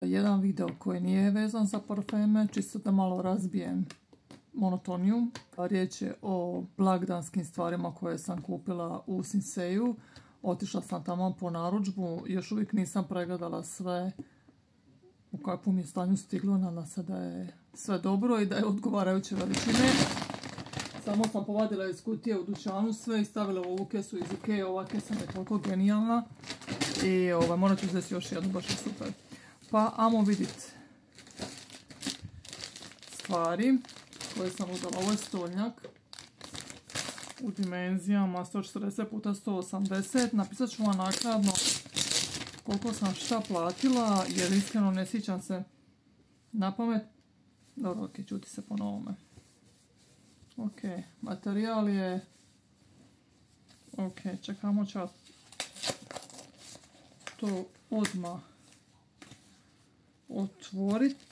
Jedan video koji nije vezan za parfeme, čisto da malo razbijem monotoniju. Riječ je o blagdanskim stvarima koje sam kupila u Sinseju. Otišla sam tamo po narudžbu, još uvijek nisam pregledala sve u kakvom je stanju stiglo, nadam se da je sve dobro i da je odgovarajuće veličine. Samo sam povadila iz kutije u dućanu sve i stavila u ovu kesu iz Ikea. Ova kesa je toliko genijalna i morat ću uzeti još jednu, baš je super. Pa ajmo vidjeti stvari koje sam uzela. Ovo je stolnjak u dimenzijama 140x180. Napisat ću vam naknadno koliko sam šta platila, jer iskreno ne sjećam se na pamet. Dobro, ok, čuti se po novome. Ok, materijal je... Ok, čekamo čas. To odmah otvoriti.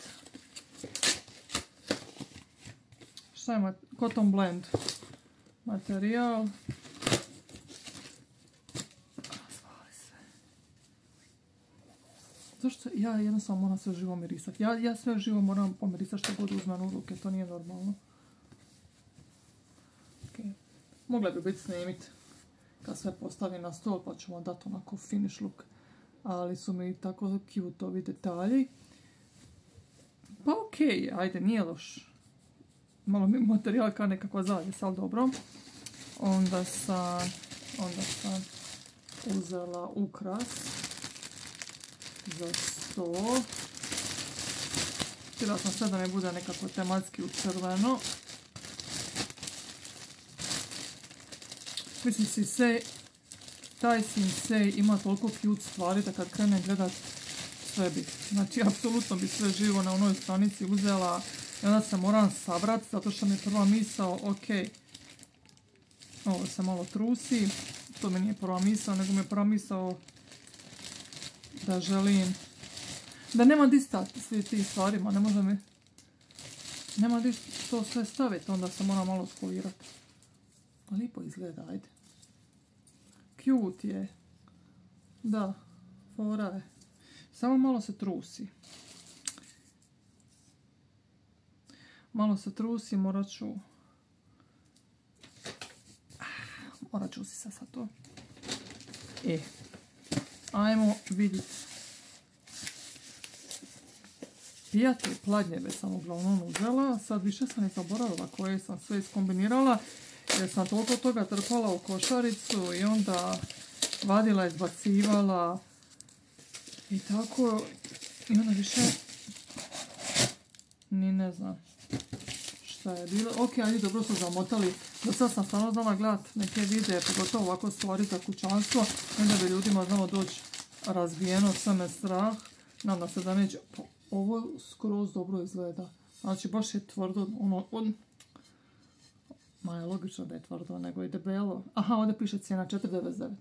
Šta je cotton blend? Materijal. Razvali se. Zašto? Ja jednostavno moram sve živo mirisati. Ja sve živo moram pomirisati što god uzmem u ruke. To nije normalno. Okay. Mogla bi biti snimit kad sve postavim na stol pa ćemo dati onako finish look. Ali su mi tako cute ovi detalji. Pa okej, ajde, nije loš. Malo mi materijal kao nekakva zavjesa, ali dobro. Onda sam uzela ukras za sto. Htjela sam sve da ne bude nekako tematski u crveno. Mislim, taj Sinsei ima toliko cute stvari da kad krenem gledat sve bi. Znači, apsolutno bi sve živo na onoj stranici uzela i onda se moram sabrat zato što mi je prva misao, ok, ovo se malo trusi, to mi nije prva misao, nego mi je prva misao da želim, da nema di stati svi ti stvarima, ne može mi, nema di to sve staviti, onda se moram malo spolirati. Lipo izgleda, ajde. Cute je. Da, fora je. Samo malo se trusi. Malo se trusi, morat ću si sad to. Ajmo vidjeti. Pijate pladnjeve sam uglavnom uzela. Sad više sam i zaboravila koje sam sve iskombinirala. Jer sam toliko toga trpala u košaricu i onda vadila, izbacivala i tako. I onda više ni ne znam šta je bilo. Ok, ajde, dobro su zamotali. Do sad sam stvarno znala gledat neke videe, pogotovo ovako stvari za kućanstvo. Onda bi ljudima znalo doći razbijeno, sve me strah. Nadam se da neće. Ovo skroz dobro izgleda. Znači, baš je tvrdo, ma je logično da je tvrdo, nego i debelo. Aha, ovdje piše cijena 4,99.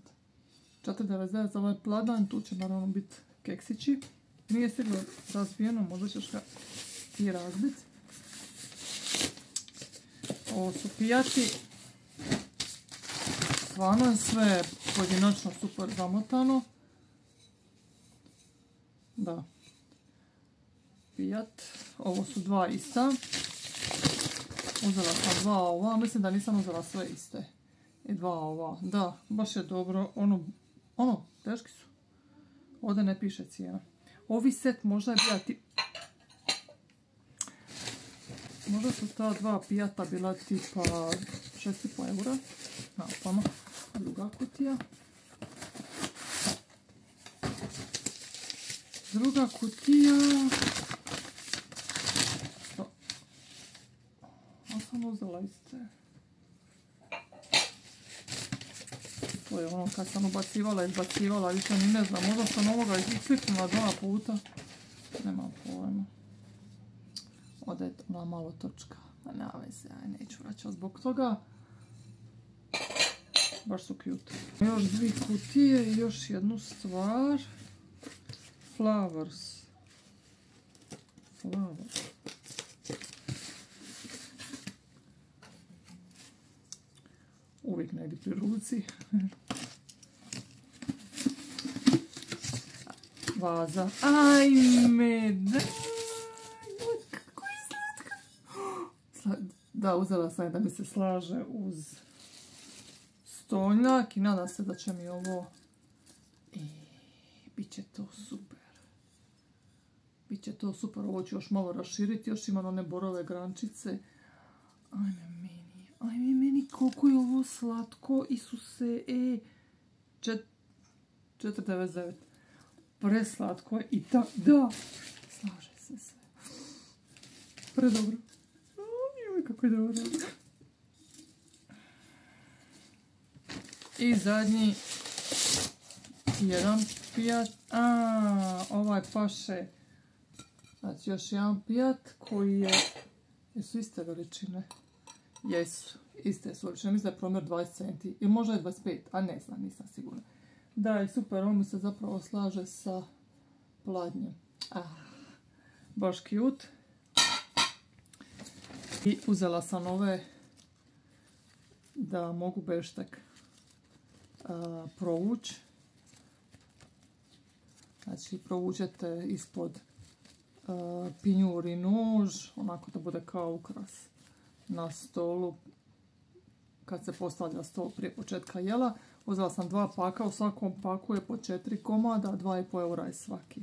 4,99 za ovaj pladan, tu će naravno biti keksići. Nije stiglo razbijeno, možda ćeš ga i razbiti. Ovo su pijati. Stvarno je sve pojedinačno super zamotano. Da. Pijat. Ovo su dva ista. Uzela sam dva ova, mislim da nisam uzela sve iste. I dva ova, da, baš je dobro, teški su. Ovdje ne piše cijena. Ovi set možda je bila možda su ta dva pijata bila tipa 6,5 eura. Naopamo, druga kutija. Druga kutija... sam uzela iste. To je ono kad sam ubacivala, izbacivala, više ni ne znam, možda sam ovoga izkliknula 2 puta. Nemam pojma. Ode ona malo točka. Nema veze, neću vraćati zbog toga. Baš su cute. Još 2 kutije i još jednu stvar. Flowers. Uvijek negdje pri ruci. vaza. Ajme, da. Kako je slatka. Da, uzela sam je da mi se slaže uz stolnjak i nadam se da će mi ovo... bit će to super. Biće to super, ovo ću još malo raširiti, još imam one borove grančice. Ajme meni, koliko je ovo slatko, Isuse, 4,99. Preslatko je i da, slaže se sve. Predobro. Joj, kako je dobro. I zadnji, jedan pijat, ovaj paše. Znači još jedan pijat koji je, jesu iste veličine? Jesu, iste su veličine, mislim da je promjer 20 cm, ili možda je 25, a ne znam, nisam sigurna. Da, je super, on mi se zapravo slaže sa pladnjem. Baš cute. I uzela sam ove da mogu beštek provući. Znači provučete ispod pinjur i nož, onako da bude kao ukras na stolu kad se postavlja stol prije početka jela. Uzela sam 2 paka, u svakom paku je po 4 komada, 2,5 eura je svaki.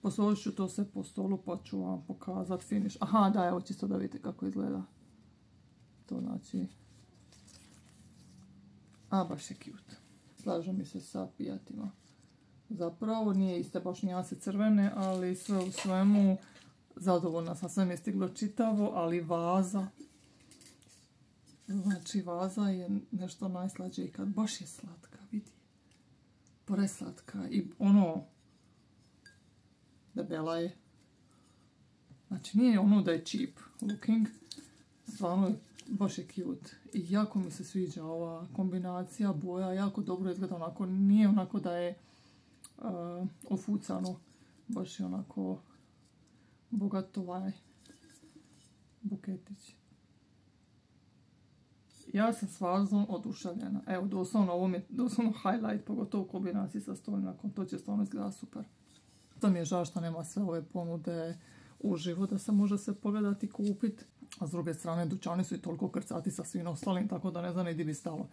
Posložit ću to sve po stolu pa ću vam pokazati finish. Aha, da, evo čisto da vidite kako izgleda. To znači... baš je cute. Slaže mi se sa pijatima. Zapravo nije iste baš nijanse crvene, ali sve u svemu zadovoljna sam, sve mi je stiglo čitavo, ali vaza, znači vaza je nešto najslađe i kad baš je slatka, vidi, preslatka i ono, debela je, znači nije ono da je cheap looking, stvarno je, baš je cute i jako mi se sviđa ova kombinacija boja, jako dobro izgleda, onako, nije onako da je ofucano, baš je onako bogat ovaj buketić. Ja sam s vazom oduševljena. Evo, doslovno ovo mi je doslovno highlight, pogotovo u kombinaciji sa stolnjakom, to će stvarno izgledati super. To mi je žao što nema sve ove ponude uživo da se može se pogledati i kupiti. A s druge strane, dućani su i toliko krcati sa svim ostalim, tako da ne znam di bi stalo.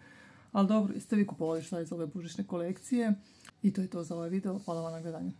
Ali dobro, jeste vi kupovali šta iz ove božićne kolekcije? I to je to za ovaj video. Hvala vam na gledanju.